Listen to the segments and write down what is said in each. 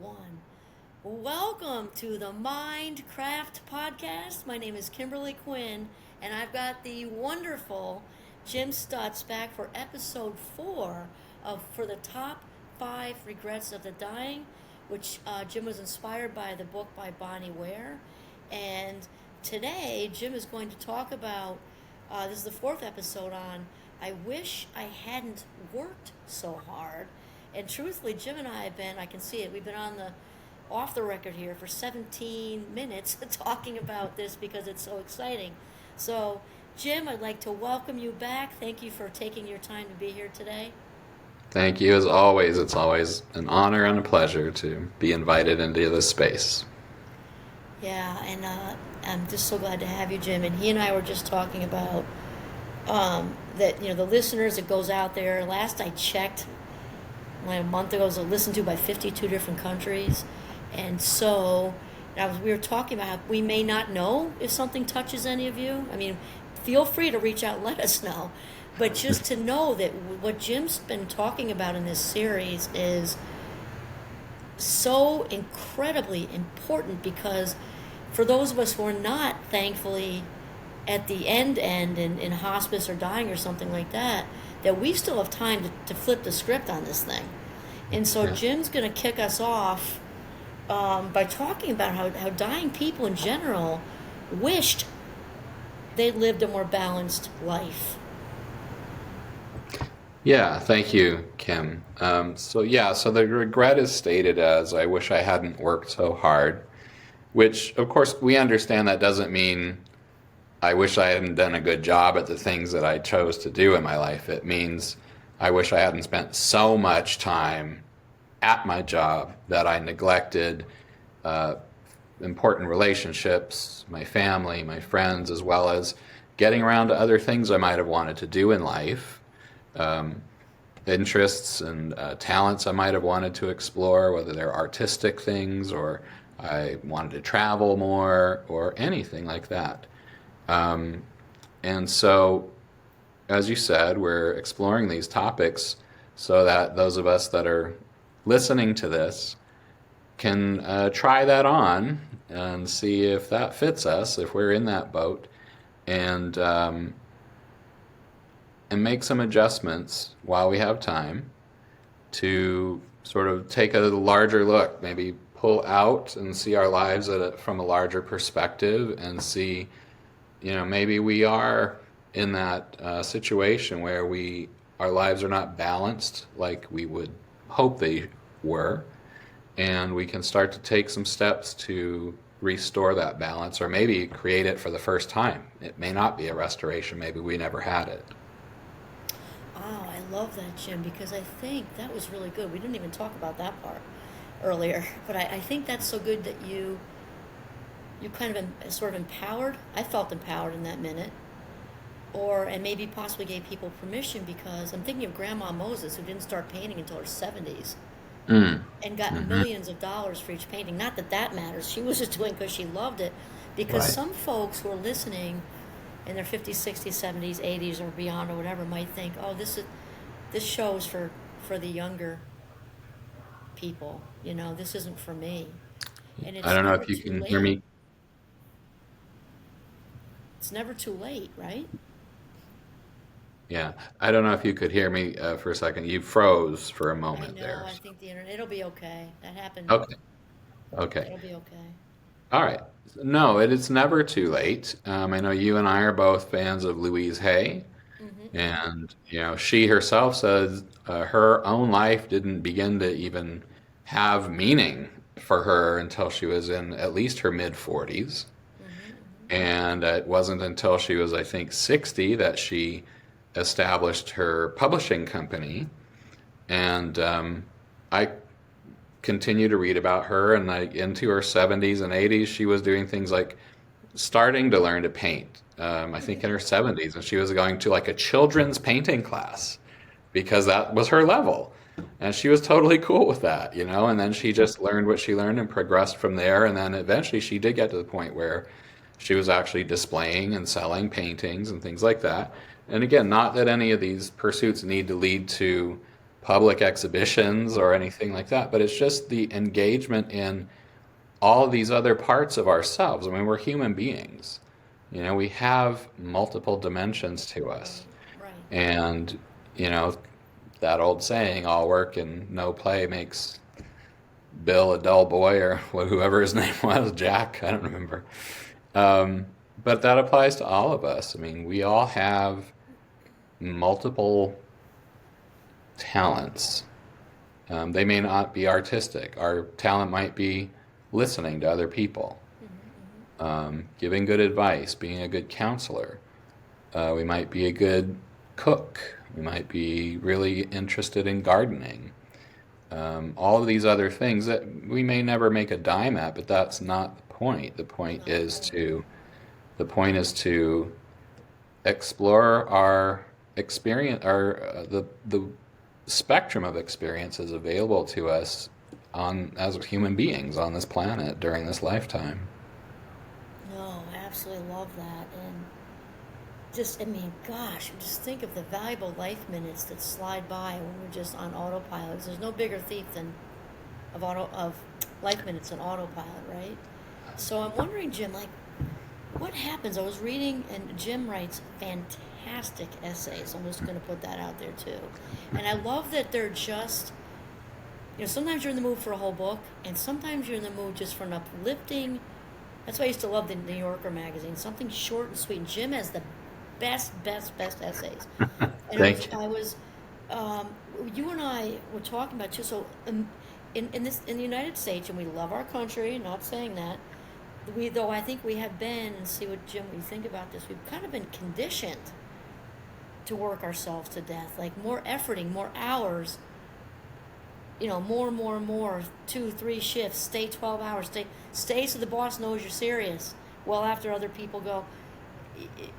one. Welcome to the Mindcraft Podcast. My name is Kimberly Quinn, and I've got the wonderful Jim Stutz back for episode 4 of For the Top 5 Regrets of the Dying, which Jim was inspired by the book by Bonnie Ware. And today, Jim is going to talk about, this is the 4th episode on, I wish I hadn't worked so hard. And truthfully, Jim and I have been, I can see it, we've been off the record here for 17 minutes talking about this because it's so exciting. So, Jim, I'd like to welcome you back. Thank you for taking your time to be here today. Thank you as always. It's always an honor and a pleasure to be invited into this space. Yeah, and I'm just so glad to have you, Jim. And he and I were just talking about that, the listeners that goes out there. Last I checked, a month ago, it was listened to by 52 different countries. And so we were talking about how we may not know if something touches any of you. I mean, feel free to reach out and let us know. But just to know that what Jim's been talking about in this series is so incredibly important, because for those of us who are not, thankfully, at the end in hospice or dying or something like that, that we still have time to flip the script on this thing. And so Jim's going to kick us off by talking about how dying people in general wished they lived a more balanced life. Yeah, thank you, Kim. So the regret is stated as, I wish I hadn't worked so hard, which, of course, we understand that doesn't mean I wish I hadn't done a good job at the things that I chose to do in my life. It means I wish I hadn't spent so much time at my job that I neglected important relationships, my family, my friends, as well as getting around to other things I might have wanted to do in life, interests and talents I might have wanted to explore, whether they're artistic things or I wanted to travel more or anything like that. And so, as you said, we're exploring these topics so that those of us that are listening to this can try that on and see if that fits us, if we're in that boat, and make some adjustments while we have time to sort of take a larger look, maybe pull out and see our lives from a larger perspective and see, maybe we are in that situation where our lives are not balanced like we would hope they were, and we can start to take some steps to restore that balance, or maybe create it for the first time. It may not be a restoration, maybe we never had it. Oh, I love that, Jim, because I think that was really good. We didn't even talk about that part earlier, but I think that's so good that you kind of sort of empowered. I felt empowered in that minute, and maybe possibly gave people permission, because I'm thinking of Grandma Moses, who didn't start painting until her 70s and got millions of dollars for each painting. Not that that matters. She was just doing it because she loved it. Because Right. some folks who are listening in their 50s, 60s, 70s, 80s, or beyond, or whatever, might think, oh, this show is for the younger people. This isn't for me. And it's I don't know never if you too can late. hear me. It's never too late, right? Yeah, I don't know if you could hear me for a second. You froze for a I moment know. there. I think the internet. It'll be okay. That happened. Okay, okay. It'll be okay. All right. No, it is never too late. I know you and I are both fans of Louise Hay, and she herself says her own life didn't begin to even have meaning for her until she was in at least her mid 40s, and it wasn't until she was, I think, 60 that she established her publishing company, and I continue to read about her, and into her 70s and 80s, she was doing things like starting to learn to paint. I think in her 70s, and she was going to like a children's painting class because that was her level. And she was totally cool with that, and then she just learned what she learned and progressed from there. And then eventually she did get to the point where she was actually displaying and selling paintings and things like that. And again, not that any of these pursuits need to lead to public exhibitions or anything like that, but it's just the engagement in all these other parts of ourselves. I mean, we're human beings. We have multiple dimensions to us. Right, right. And, you know, that old saying, all work and no play makes Bill a dull boy, or whoever his name was, Jack, I don't remember. Um, but that applies to all of us. I mean, we all have multiple talents. They may not be artistic. Our talent might be listening to other people, giving good advice, being a good counselor. We might be a good cook. We might be really interested in gardening. All of these other things that we may never make a dime at, but that's not the point. No, right. The point is to explore our experience, the spectrum of experiences available to us on as human beings on this planet during this lifetime. No, I absolutely love that. And just, I mean, gosh, just think of the valuable life minutes that slide by when we're just on autopilot. There's no bigger thief than of life minutes than autopilot, right? So I'm wondering, Jim, like, what happens? I was reading, and Jim writes fantastic essays. I'm just going to put that out there too. And I love that they're just, sometimes you're in the mood for a whole book, and sometimes you're in the mood just for an uplifting. That's why I used to love the New Yorker magazine. Something short and sweet. And Jim has the best essays. And Thank you. um, you and I were talking about too. So in the United States, and we love our country. Not saying that though I think we have been, and see what Jim, what you think about this. We've kind of been conditioned to work ourselves to death, like more efforting, more hours. More, 2, 3 shifts, stay 12 hours, stay so the boss knows you're serious. Well, after other people go,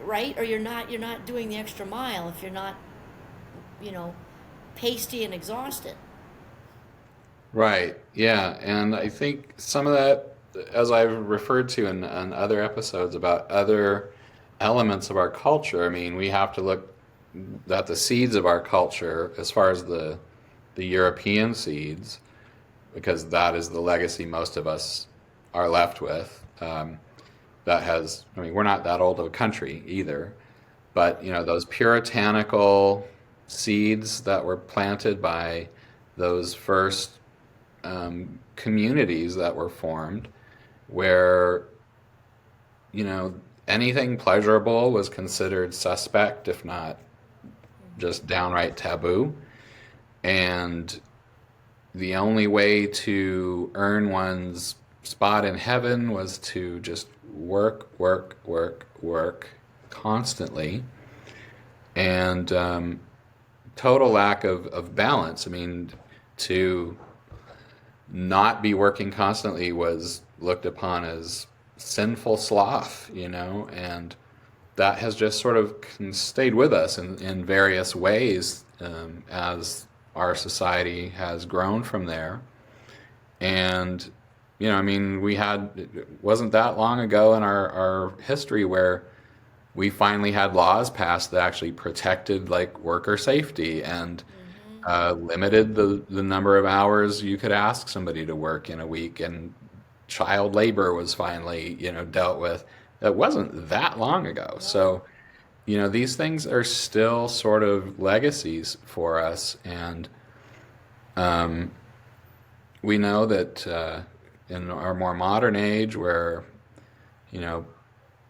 right? Or you're not doing the extra mile if you're not, you know, pasty and exhausted. Right. Yeah. And I think some of that, as I've referred to in other episodes about other elements of our culture, I mean, we have to look at the seeds of our culture as far as the European seeds, because that is the legacy most of us are left with. I mean, we're not that old of a country either, but those puritanical seeds that were planted by those first communities that were formed, where you know anything pleasurable was considered suspect, if not just downright taboo, and the only way to earn one's spot in heaven was to just work, work, work, work constantly, and total lack of balance. I mean, to not be working constantly was looked upon as sinful sloth, and that has just sort of stayed with us in various ways as our society has grown from there. And, I mean, it wasn't that long ago in our history where we finally had laws passed that actually protected like worker safety and limited the number of hours you could ask somebody to work in a week, and child labor was finally dealt with. That wasn't that long ago. No. So these things are still sort of legacies for us, and we know that in our more modern age, where you know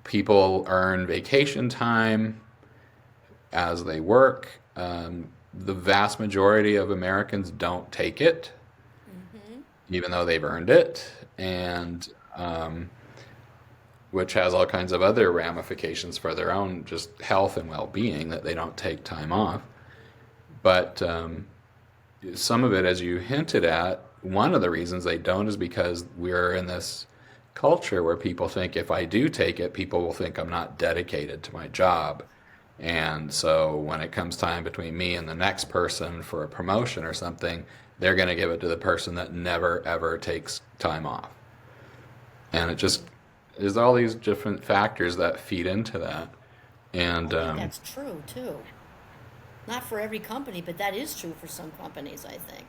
people earn vacation time as they work, the vast majority of Americans don't take it, Mm-hmm. even though they've earned it, and which has all kinds of other ramifications for their own just health and well-being, that they don't take time off. But some of it, as you hinted at, one of the reasons they don't is because we're in this culture where people think if I do take it, people will think I'm not dedicated to my job. And so when it comes time between me and the next person for a promotion or something, they're going to give it to the person that never ever takes time off. And it just there's all these different factors that feed into that. And I think that's true too. Not for every company, but that is true for some companies, I think.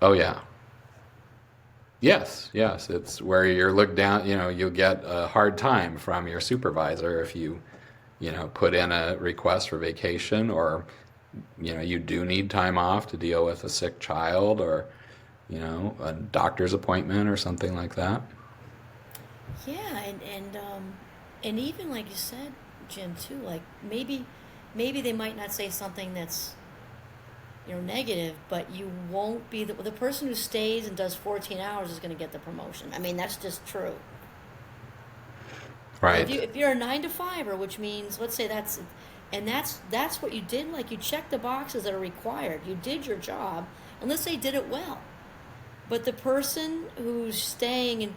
Oh yeah. Yes, yes. It's where you're looked down, you'll get a hard time from your supervisor if you put in a request for vacation, or, you do need time off to deal with a sick child, or, a doctor's appointment or something like that. Yeah, and even like you said, Jim, too, like maybe they might not say something that's negative, but you won't be the person who stays and does 14 hours is going to get the promotion. I mean, that's just true. Right. If you're a 9 to 5er, which means let's say that's what you did. Like you checked the boxes that are required. You did your job, and let's say did it well. But the person who's staying and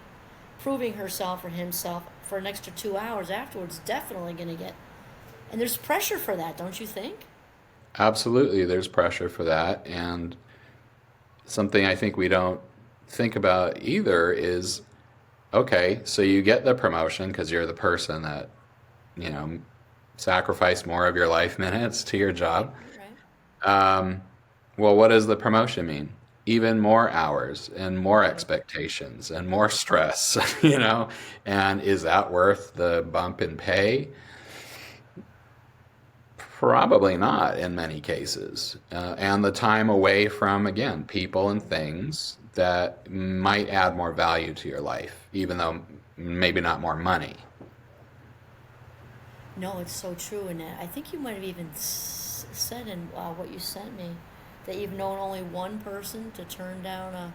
proving herself or himself for an extra 2 hours afterwards definitely going to get. And there's pressure for that, don't you think? Absolutely, there's pressure for that. And something I think we don't think about either is, okay, so you get the promotion because you're the person that, you know, sacrificed more of your life minutes to your Right, job. right. Um, well, what does the promotion mean? Even more hours and more Right. expectations and more stress, And is that worth the bump in pay? Probably not in many cases. And the time away from, again, people and things that might add more value to your life, even though maybe not more money. No, it's so true. And I think you might have even said in what you sent me that you've known only one person to turn down a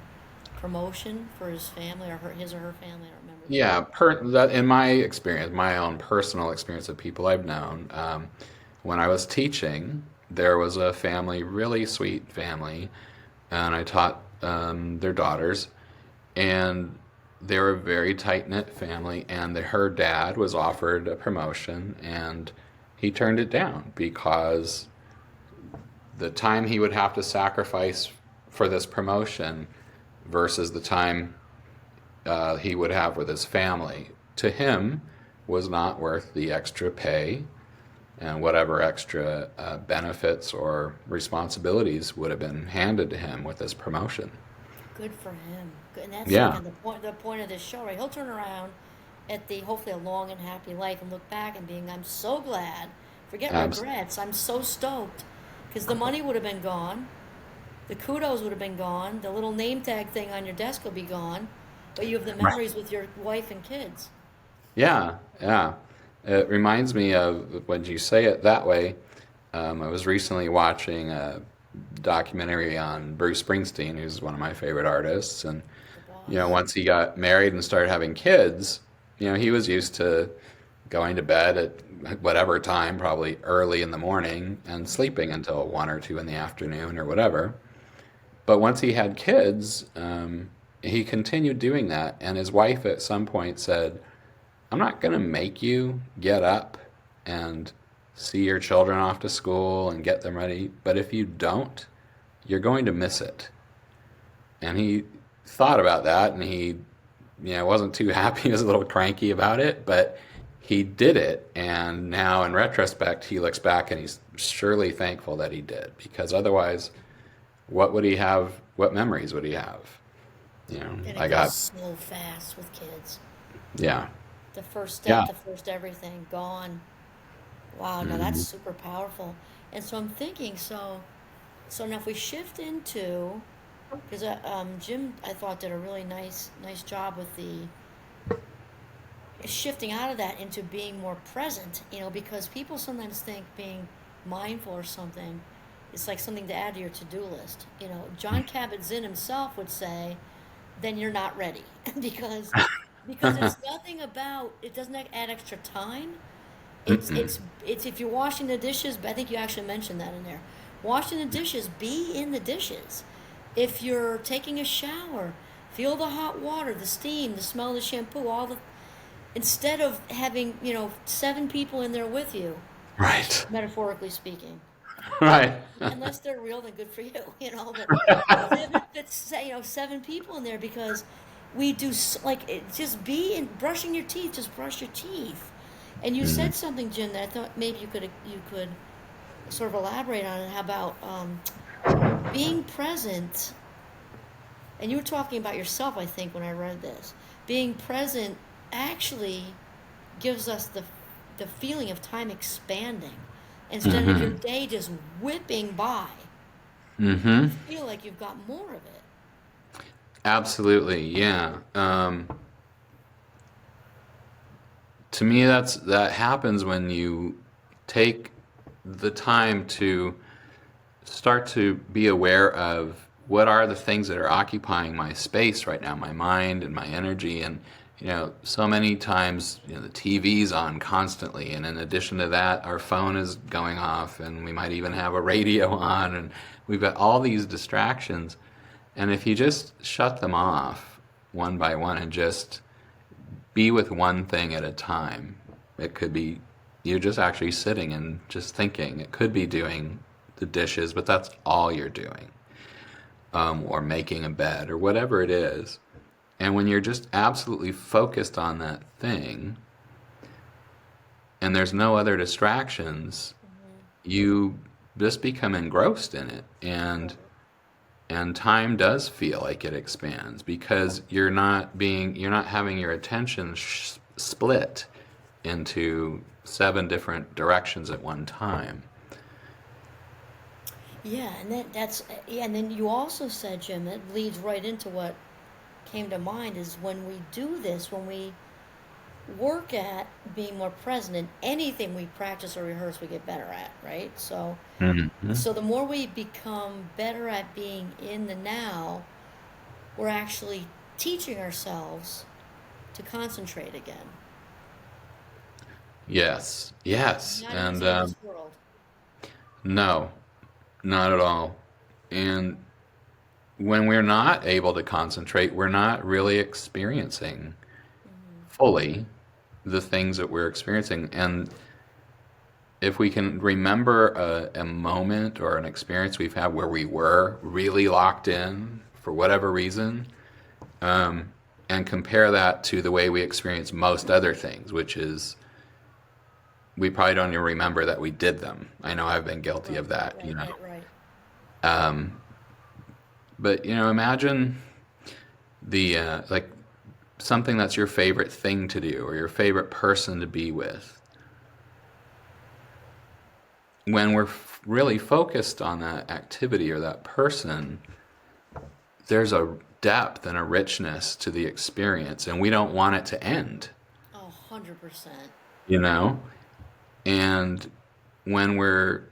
promotion for his family or his or her family. I don't remember the. Yeah, that in my experience, my own personal experience of people I've known, when I was teaching, there was a family, really sweet family, and I taught their daughters, and they were a very tight-knit family, and her dad was offered a promotion, and he turned it down because the time he would have to sacrifice for this promotion versus the time he would have with his family, to him, was not worth the extra pay and whatever extra benefits or responsibilities would have been handed to him with this promotion. Good for him. Good. And that's Yeah, again the point of this show, right? He'll turn around at the hopefully a long and happy life and look back and being, I'm so glad. Forget abs- regrets. I'm so stoked because the money would have been gone, the kudos would have been gone, the little name tag thing on your desk will be gone, but you have the right. memories with your wife and kids. Yeah, yeah. It reminds me of when you say it that way. I was recently watching a documentary on Bruce Springsteen, who's one of my favorite artists, and The boss. once he got married and started having kids, he was used to going to bed at whatever time, probably early in the morning, and sleeping until 1 or 2 in the afternoon or whatever. But once he had kids, he continued doing that. And his wife at some point said, I'm not going to make you get up and see your children off to school and get them ready. But if you don't, you're going to miss it. And he thought about that, and he wasn't too happy. He was a little cranky about it, but he did it. And now in retrospect, he looks back and he's surely thankful that he did, because otherwise, what would he have? What memories would he have? And I it goes got, so fast with kids. yeah, The first yeah. step, the first everything, gone. Wow, no, that's Mhm. super powerful. And so I'm thinking, so now if we shift into, because Jim, I thought did a really nice job with the shifting out of that into being more present. Because people sometimes think being mindful or something is like something to add to your to-do list. John Kabat-Zinn himself would say, then you're not ready because it's nothing about it doesn't add extra time. It's Mm-mm. it's it's if you're washing the dishes, but I think you actually mentioned that in there. Washing the dishes, be in the dishes. If you're taking a shower, feel the hot water, the steam, the smell of the shampoo, all the instead of having, 7 people in there with you, Right, metaphorically speaking. right. Unless they're real, then good for you, but even if it's, 7 people in there because we do like just be in brushing your teeth, just brush your teeth. And you Mm. said something, Jim, that I thought maybe you could sort of elaborate on it. How about being present? And you were talking about yourself, I think, when I read this. Being present actually gives us the feeling of time expanding instead of your Mm-hmm. day just whipping by. You Mm-hmm. feel like you've got more of it. Absolutely, yeah. To me, that happens when you take the time to start to be aware of what are the things that are occupying my space right now, my mind and my energy. And so many times, the TV's on constantly, and in addition to that, our phone is going off, and we might even have a radio on, and we've got all these distractions. And if you just shut them off one by one and just be with one thing at a time. It could be you're just actually sitting and just thinking. It could be doing the dishes, but that's all you're doing, or making a bed, or whatever it is. And when you're just absolutely focused on that thing, and there's no other distractions, Mm-hmm. you just become engrossed in it, Right. and time does feel like it expands because you're not having your attention split into seven different directions at one time. Yeah, and that's yeah, and then you also said, Jim, that leads right into what came to mind is when we do this, when we work at being more present in anything we practice or rehearse, we get better at, right? So, Hmm. so the more we become better at being in the now, we're actually teaching ourselves to concentrate again, Yes, yes, not and inside this world. no, not at all. And when we're not able to concentrate, we're not really experiencing Hmm. fully the things that we're experiencing. And if we can remember a moment or an experience we've had where we were really locked in for whatever reason, and compare that to the way we experience most other things, which is we probably don't even remember that we did them. I know I've been guilty Right, of right, that. right, right, right. But imagine the like something that's your favorite thing to do or your favorite person to be with. When we're really focused on that activity or that person, there's a depth and a richness to the experience, and we don't want it to end, Oh, 100%. you know? And when we're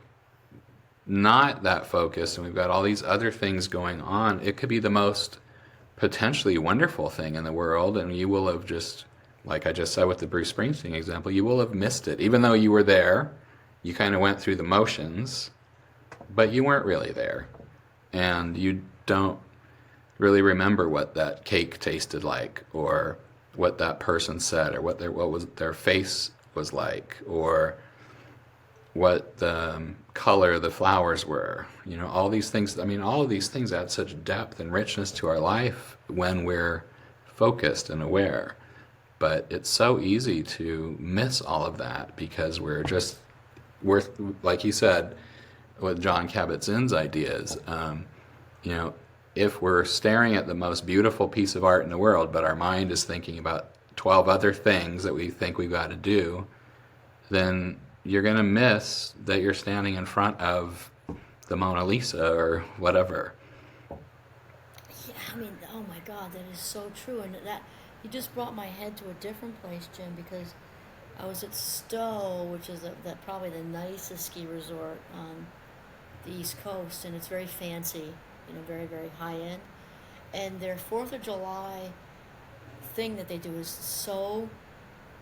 not that focused and we've got all these other things going on, it could be the most potentially wonderful thing in the world, and you will have just, like I just said with the Bruce Springsteen example, you will have missed it. Even though you were there, you kind of went through the motions, but you weren't really there. And you don't really remember what that cake tasted like, or what that person said, or what was their face was like, or what the color of the flowers were. All these things. I mean, all of these things add such depth and richness to our life when we're focused and aware. But it's so easy to miss all of that because we're like you said, with John Kabat-Zinn's ideas. You know, if we're staring at the most beautiful piece of art in the world, but our mind is thinking about 12 other things that we think we've got to do, then you're going to miss that you're standing in front of the Mona Lisa or whatever. Yeah, I mean, oh my God, that is so true. And that you just brought my head to a different place, Jim, because I was at Stowe, which is probably the nicest ski resort on the East Coast, and it's very fancy, very, very high end. And their Fourth of July thing that they do is so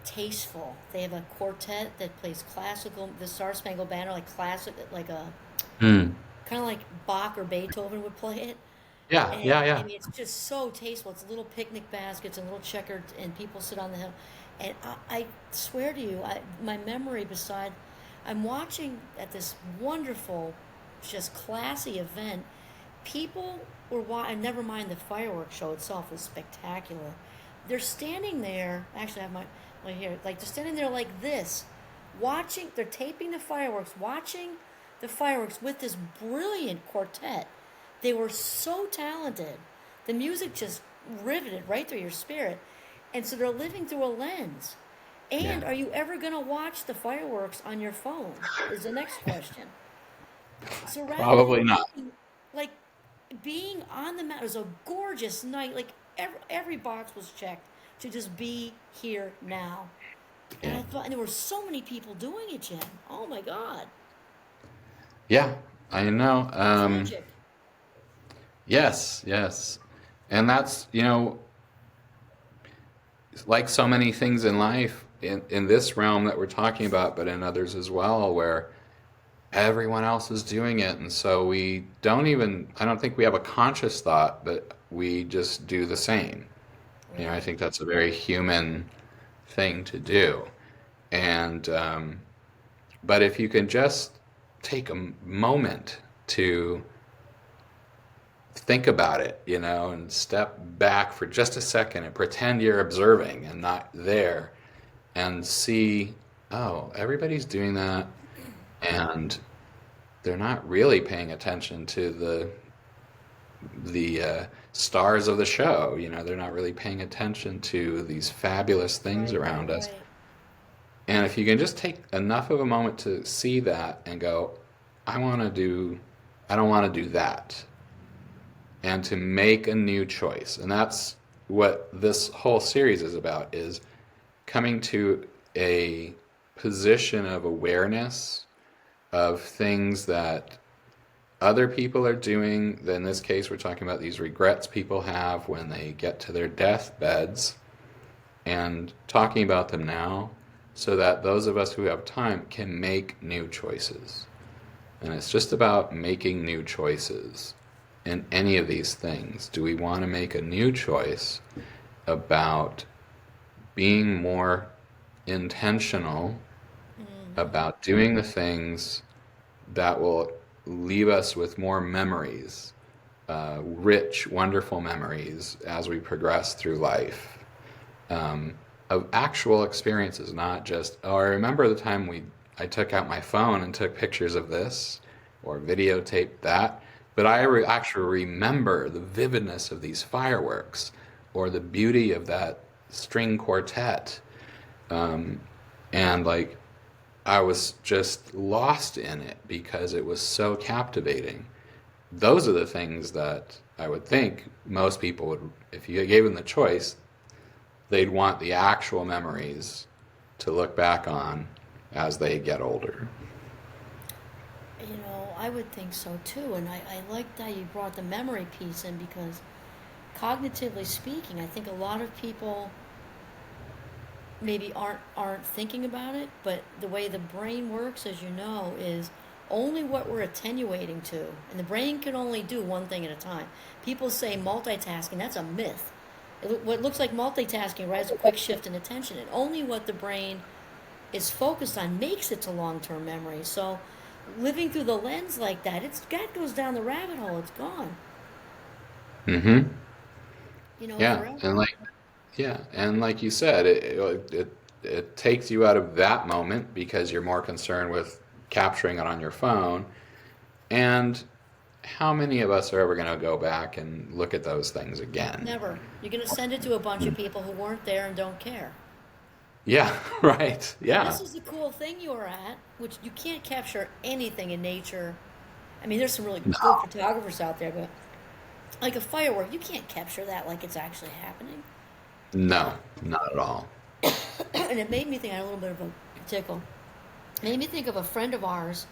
tasteful. They have a quartet that plays classical, the Star Spangled Banner, like classic, like a Hmm. kind of like Bach or Beethoven would play it. Yeah, And yeah, I yeah. mean, it's just so tasteful. It's little picnic baskets and little checkered, and people sit on the hill. And I swear to you, my memory beside, I'm watching at this wonderful, just classy event. People and never mind the fireworks show itself is spectacular. They're standing there. Actually, I have my here. Like they're standing there like this, watching. They're taping the fireworks, watching the fireworks with this brilliant quartet. They were so talented. The music just riveted right through your spirit. And so they're living through a lens. Yeah. And are you ever going to watch the fireworks on your phone? Is the next question. So rather Probably than not. like being on the mountain, it was a gorgeous night. Like every box was checked to just be here now. And Yeah. I thought, and there were so many people doing it, Jim. Oh my God, Yeah, I know. it's magic. Yes, yes. And that's, like so many things in life, in this realm that we're talking about, but in others as well, where everyone else is doing it. And so we don't even, I don't think we have a conscious thought, but we just do the same. I Right. think that's a very human thing to do. And, but if you can just take a moment to think about it, and step back for just a second and pretend you're observing and not there and see, oh, everybody's doing that and they're not really paying attention to the stars of the show. They're not really paying attention to these fabulous things Right, around right, us. right. And if you can just take enough of a moment to see that and go, I want to do, I don't want to do that, and to make a new choice. And that's what this whole series is about, is coming to a position of awareness of things that other people are doing. In this case, we're talking about these regrets people have when they get to their deathbeds, and talking about them now so that those of us who have time can make new choices. And it's just about making new choices in any of these things. Do we want to make a new choice about being more intentional about doing the things that will leave us with more memories, rich, wonderful memories as we progress through life, of actual experiences, not just, oh, I remember the time I took out my phone and took pictures of this or videotaped that, but I actually remember the vividness of these fireworks or the beauty of that string quartet. And like, I was just lost in it because it was so captivating. Those are the things that I would think most people would, if you gave them the choice, they'd want the actual memories to look back on as they get older. I would think so too. And I liked that you brought the memory piece in because cognitively speaking, I think a lot of people maybe aren't thinking about it, but the way the brain works, as you know, is only what we're attenuating to, and the brain can only do one thing at a time. People say multitasking, that's a myth. What looks like multitasking, right, is a quick shift in attention, and only what the brain is focused on makes it to long-term memory. So living through the lens like that, that goes down the rabbit hole, it's gone, Mm-hmm. Yeah, forever. and like you said, it takes you out of that moment because you're more concerned with capturing it on your phone. And how many of us are ever going to go back and look at those things again? Never. You're going to send it to a bunch of people who weren't there and don't care. Yeah, right. And Yeah. this is the cool thing you were at, which you can't capture anything in nature. I mean, there's some really good No, photographers out there, but like a firework, you can't capture that like it's actually happening. no, not at all. And it made me think, I had a little bit of a tickle. It made me think of a friend of ours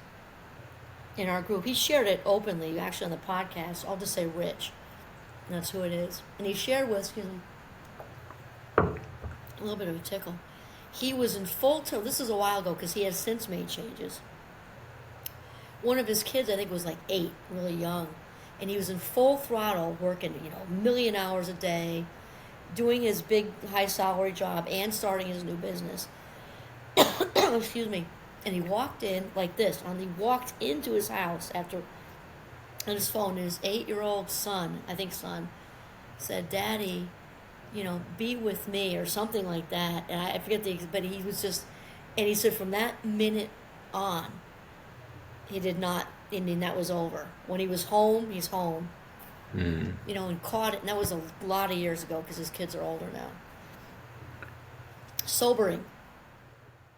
in our group. He shared it openly, actually, on the podcast. I'll just say Rich. And that's who it is. And he shared with, excuse me, a little bit of a tickle. He was in full tilt. This is a while ago because he has since made changes. One of his kids, I think, was like 8, really young. And he was in full throttle working, a million hours a day, doing his big high salary job and starting his new business. Excuse me. And he walked in like this. And he walked into his house after on his phone. And his 8-year-old son, I think son, said, "Daddy, be with me," or something like that. And I forget but he was just, and he said from that minute on, he did not. I mean, that was over. When he was home, he's home. Mm. And caught it. And that was a lot of years ago because his kids are older now. Sobering.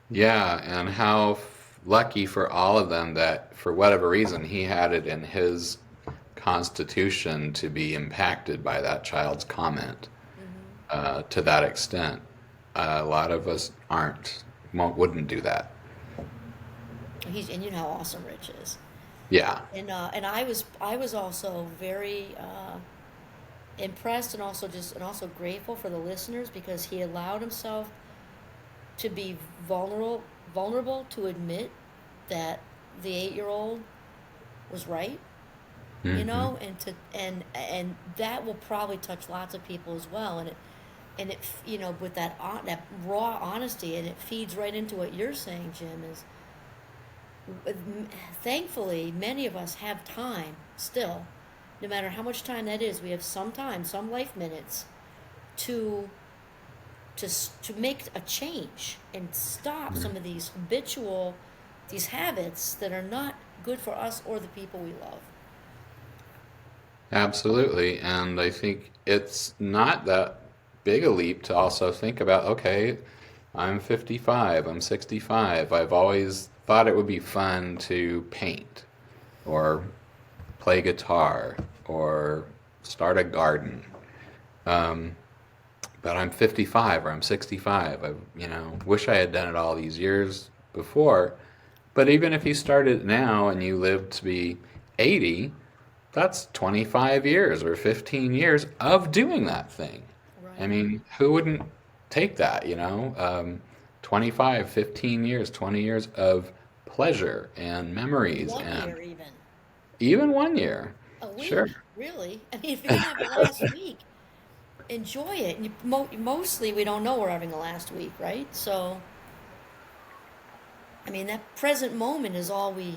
Yeah, and how lucky for all of them that for whatever reason he had it in his constitution to be impacted by that child's comment Hmm. to that extent. A lot of us wouldn't do that. And you know how awesome Rich is. Yeah. And I was also very impressed and also grateful for the listeners because he allowed himself to be vulnerable to admit that the 8-year-old was right, Hmm. and that will probably touch lots of people as well, and it with that raw honesty, and it feeds right into what you're saying, Jim, is thankfully many of us have time still, no matter how much time that is. We have some time, some life minutes to to make a change and stop some of these habits that are not good for us or the people we love. Absolutely. And I think it's not that big a leap to also think about, okay, I'm 55, I'm 65. I've always thought it would be fun to paint or play guitar or start a garden. Um, but I'm 55 or I'm 65. Wish I had done it all these years before. But even if you started now and you live to be 80, that's 25 years or 15 years of doing that thing. I Right. mean, who wouldn't take that? 25, 15 years, 20 years of pleasure and memories One and year even. even 1 year. A Sure. week, really. I mean, if you're gonna have a last week, enjoy it. And mostly we don't know we're having a last week, right? So, I mean, that present moment is all we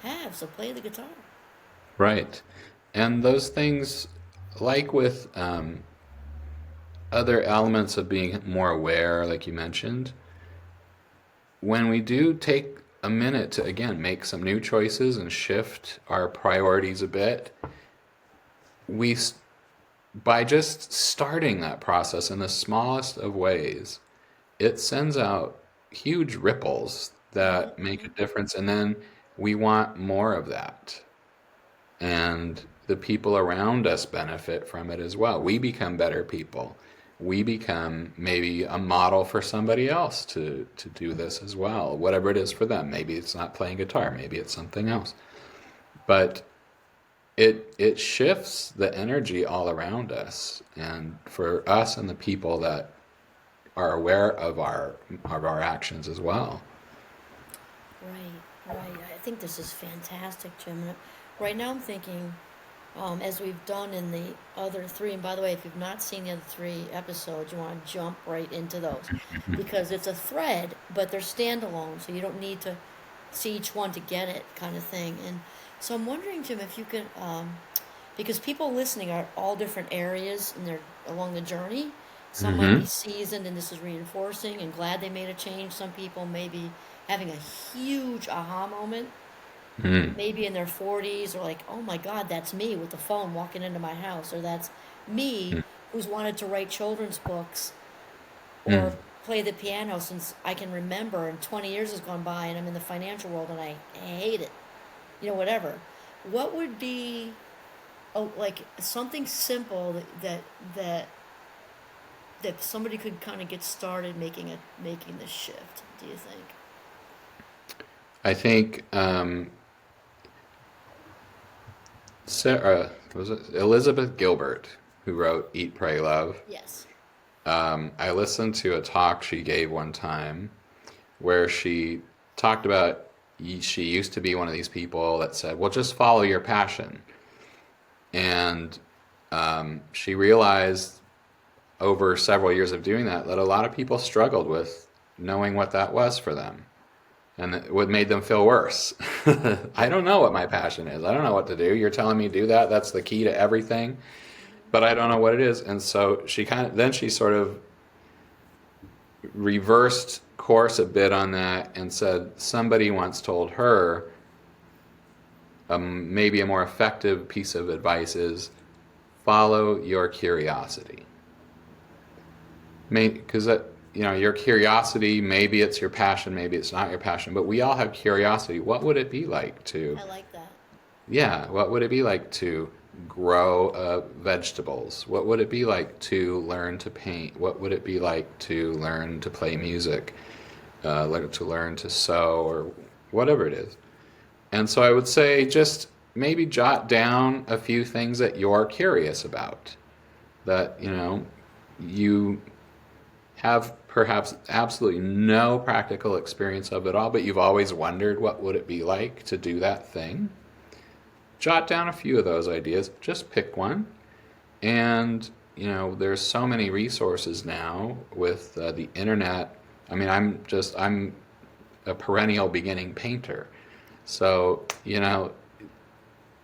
have. So play the guitar. Right. And those things, like with other elements of being more aware, like you mentioned, when we do take a minute to, again, make some new choices and shift our priorities a bit, we, by just starting that process in the smallest of ways, it sends out huge ripples that make a Hmm. difference. And then we want more of that. And the people around us benefit from it as well. We become better people. We become maybe a model for somebody else to do this as well, whatever it is for them. Maybe it's not playing guitar, maybe it's something else. But it shifts the energy all around us, and for us and the people that are aware of our actions as well. Right, right. I think this is fantastic, Jim. And right now I'm thinking, as we've done in the other three, and by the way, if you've not seen the other three episodes, you want to jump right into those because it's a thread, but they're standalone, so you don't need to see each one to get it, kind of thing. And so I'm wondering, Jim, if you could, because people listening are all different areas and they're along the journey. Some might be Hmm. seasoned and this is reinforcing and glad they made a change. Some people may be having a huge aha moment, Mm. maybe in their 40s, or like, oh my God, that's me with the phone walking into my house, or that's me Mm. who's wanted to write children's books or Mm. play the piano since I can remember, and 20 years has gone by and I'm in the financial world and I hate it, whatever. What would be like something simple that that somebody could kind of get started making this shift, do you think? I think Sarah, was it Elizabeth Gilbert, who wrote Eat, Pray, Love. Yes. I listened to a talk she gave one time where she talked about she used to be one of these people that said, well, just follow your passion. And she realized over several years of doing that a lot of people struggled with knowing what that was for them. And what made them feel worse. I don't know what my passion is. I don't know what to do. You're telling me to do that. That's the key to everything. But I don't know what it is. And so she sort of reversed course a bit on that and said somebody once told her maybe a more effective piece of advice is follow your curiosity. Because your curiosity, maybe it's your passion, maybe it's not your passion, but we all have curiosity. What would it be like to, I like that. yeah, what would it be like to grow vegetables? What would it be like to learn to paint? What would it be like to learn to play music? To learn to sew or whatever it is. And so I would say just maybe jot down a few things that you're curious about, that, you have perhaps absolutely no practical experience of it all, but you've always wondered what would it be like to do that thing. Jot down a few of those ideas, just pick one. And, there's so many resources now with the internet. I mean, I'm a perennial beginning painter. So,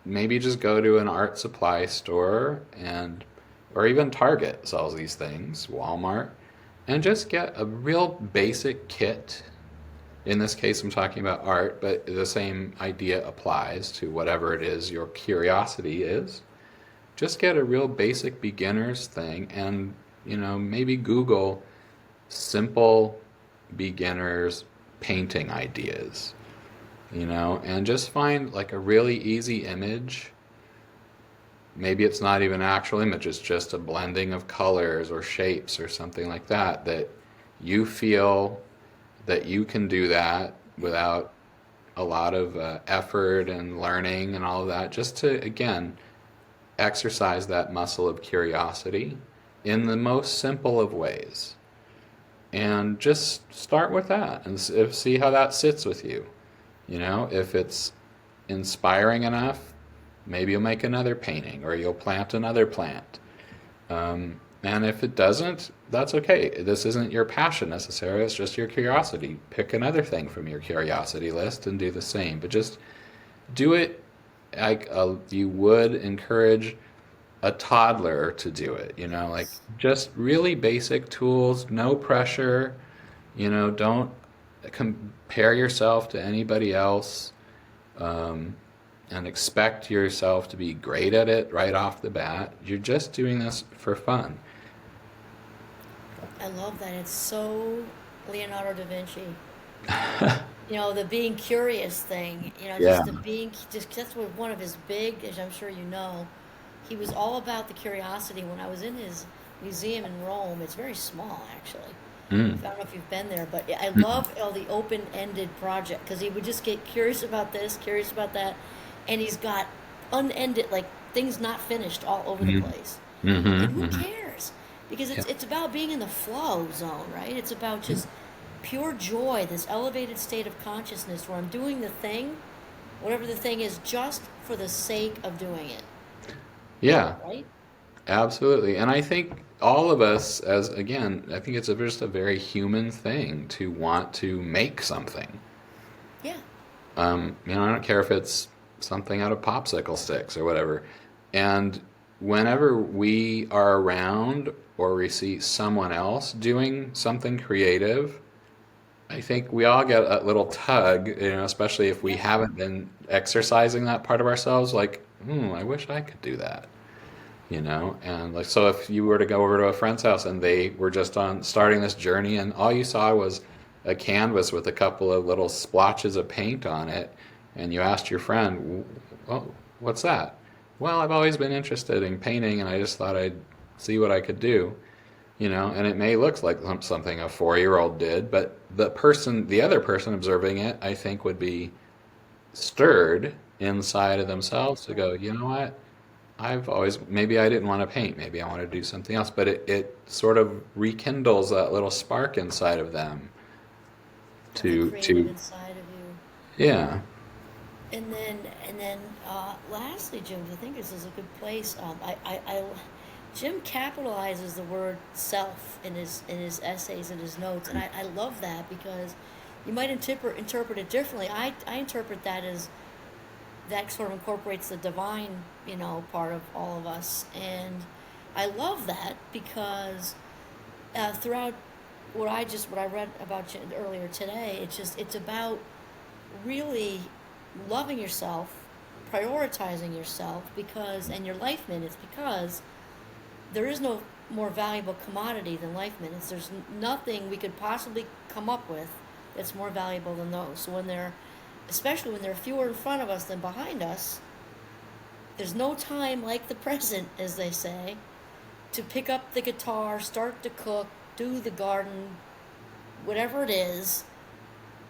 maybe just go to an art supply store or even Target sells these things, Walmart, and just get a real basic kit. In this case, I'm talking about art, but the same idea applies to whatever it is your curiosity is. Just get a real basic beginner's thing and, maybe Google simple beginners painting ideas, and just find like a really easy image. Maybe it's not even an actual image, it's just a blending of colors or shapes or something like that, that you feel that you can do that without a lot of effort and learning and all of that, just to, again, exercise that muscle of curiosity in the most simple of ways. And just start with that and see how that sits with you. If it's inspiring enough, maybe you'll make another painting or you'll plant another plant. And if it doesn't, that's okay. This isn't your passion necessarily, it's just your curiosity. Pick another thing from your curiosity list and do the same. But just do it like you would encourage a toddler to do it, like just really basic tools, no pressure, don't compare yourself to anybody else, and expect yourself to be great at it right off the bat. You're just doing this for fun. I love that. It's so Leonardo da Vinci. The being curious thing, Yeah. just the being, just that's what one of his big, as I'm sure you know, he was all about the curiosity. When I was in his museum in Rome, it's very small actually. Mm. I don't know if you've been there, but I Mm. love all the open-ended project because he would just get curious about this, curious about that, and he's got unended like things not finished all over the Mm. place. And Mm-hmm. who Mm-hmm. cares? Because Yeah. it's about being in the flow zone, right? It's about just pure joy, this elevated state of consciousness where I'm doing the thing, whatever the thing is, just for the sake of doing it, Yeah, right? absolutely. And I think all of us, as again, I think it's just a very human thing to want to make something. Yeah. I don't care if it's something out of popsicle sticks or whatever. And whenever we are around or we see someone else doing something creative, I think we all get a little tug, especially if we Yep. haven't been exercising that part of ourselves, like, I wish I could do that. And like, so if you were to go over to a friend's house and they were just on starting this journey and all you saw was a canvas with a couple of little splotches of paint on it, and you asked your friend, well, what's that? Well, I've always been interested in painting and I just thought I'd see what I could do. And it may look like something a 4-year-old did, but the other person observing it, I think would be stirred inside of themselves to go, you know what? Maybe I didn't want to paint, maybe I want to do something else, but it sort of rekindles that little spark inside of them Of the creative to, inside of you. yeah. And then, lastly, Jim, I think this is a good place. Jim capitalizes the word self in his essays and his notes, and I love that because you might interpret it differently. I interpret that as that sort of incorporates the divine, part of all of us, and I love that because throughout what I read about you earlier today, it's about really loving yourself, prioritizing yourself and your life minutes, because there is no more valuable commodity than life minutes. There's nothing we could possibly come up with that's more valuable than those. So especially when there are fewer in front of us than behind us, there's no time like the present, as they say, to pick up the guitar, start to cook, do the garden, whatever it is,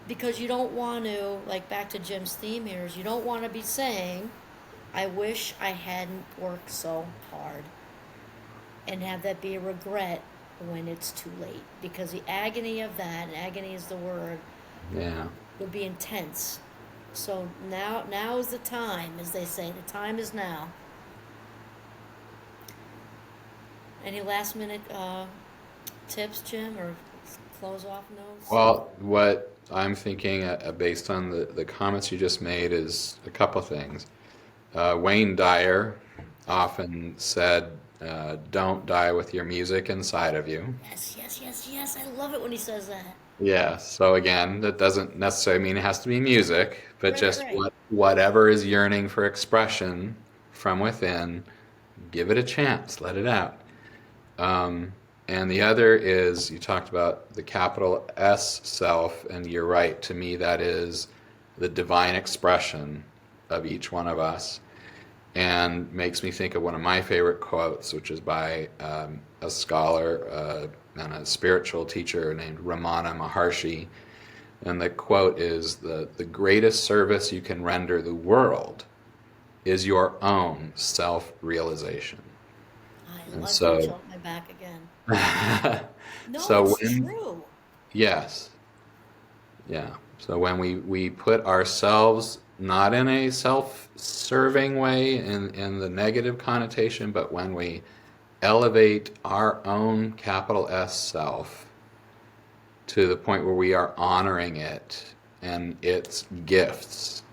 because you don't want to, like back to Jim's theme here, is you don't want to be saying, I wish I hadn't worked so hard, and have that be a regret when it's too late, because the agony of that, and agony is the word, Yeah. would be intense. So now is the time, as they say. The time is now. Any last minute tips, Jim, or close off notes? Well, what I'm thinking, based on the comments you just made, is a couple things. Wayne Dyer often said, "Don't die with your music inside of you." Yes, yes, yes, yes. I love it when he says that. Yeah. So again, that doesn't necessarily mean it has to be music, but Right, right, just right. whatever is yearning for expression from within, give it a chance, let it out. And the other is, you talked about the capital S self, and you're right. To me, that is the divine expression of each one of us, and makes me think of one of my favorite quotes, which is by a scholar and a spiritual teacher named Ramana Maharshi. And the quote is, the greatest service you can render the world is your own self-realization. I And like that. so, Jump my back again. No, so it's when, true. yes, yeah. So when we put ourselves not in a self-serving way in the negative connotation, but when we elevate our own capital S self to the point where we are honoring it and its gifts,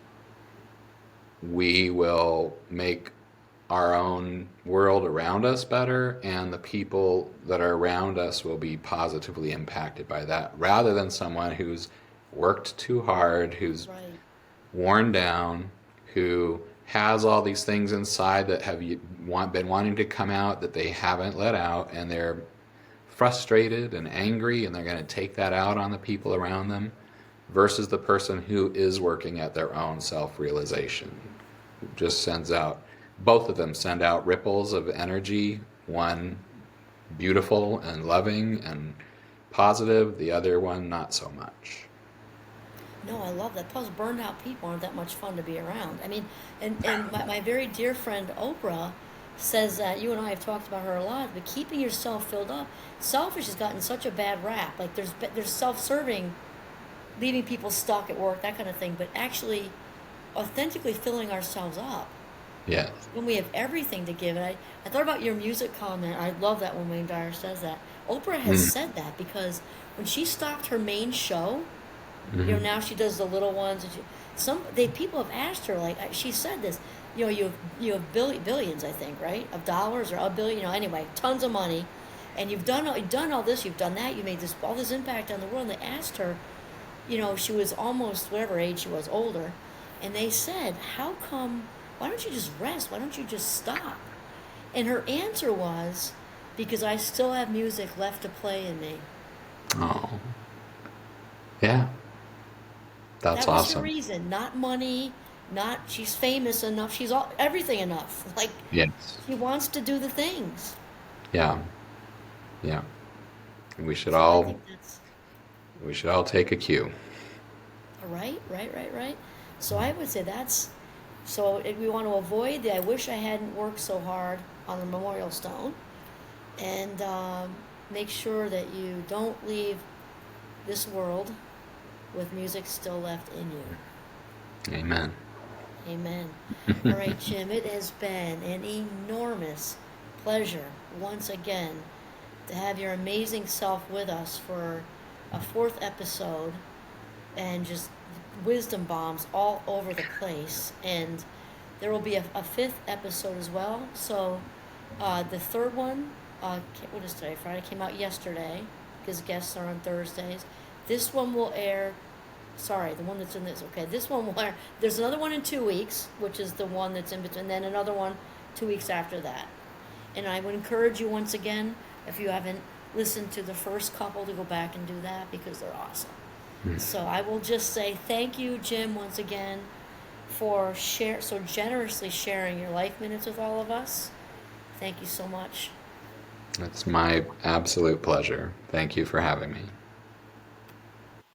we will make our own world around us better, and the people that are around us will be positively impacted by that, rather than someone who's worked too hard, who's Right. worn down, who has all these things inside that have been wanting to come out that they haven't let out, and they're frustrated and angry, and they're going to take that out on the people around them, versus the person who is working at their own self-realization. Just sends out, both of them send out ripples of energy, one beautiful and loving and positive, the other one not so much. No, I love that. Plus, burned out people aren't that much fun to be around. I mean, and my very dear friend Oprah says that, you and I have talked about her a lot, but keeping yourself filled up. Selfish has gotten such a bad rap. Like there's self-serving, leaving people stuck at work, that kind of thing. But actually, authentically filling ourselves up Yes. when we have everything to give. And I thought about your music comment. I love that when Wayne Dyer says that. Oprah has Mm. said that because when she stopped her main show, Hmm. now she does the little ones. And people have asked her, like she said this. You have billions, I think, right, of dollars, or a billion. Anyway, tons of money, and you've done all this, you've done that, you made all this impact on the world. And they asked her, she was almost whatever age she was, older, and they said, how come? Why don't you just rest? Why don't you just stop? And her answer was, because I still have music left to play in me. Oh, yeah. That's That was her awesome. reason, not money, not she's famous enough, she's everything enough. Like Yes. she wants to do the things. Yeah. Yeah. We should So I all think that's we should all take a cue. right, right, right, right. So I would say that's so if we want to avoid the I wish I hadn't worked so hard on the memorial stone, and make sure that you don't leave this world with music still left in you. Amen. Amen. All right, Jim, it has been an enormous pleasure once again to have your amazing self with us for a fourth episode, and just wisdom bombs all over the place. And there will be a fifth episode as well. So the third one, what is today? Friday, came out yesterday because guests are on Thursdays. This one will air Sorry, the one that's in this. Okay, this one will air. There's another one in 2 weeks, which is the one that's in between. Then another one 2 weeks after that. And I would encourage you once again, if you haven't listened to the first couple, to go back and do that because they're awesome. So I will just say thank you, Jim, once again, for so generously sharing your life minutes with all of us. Thank you so much. It's my absolute pleasure. Thank you for having me.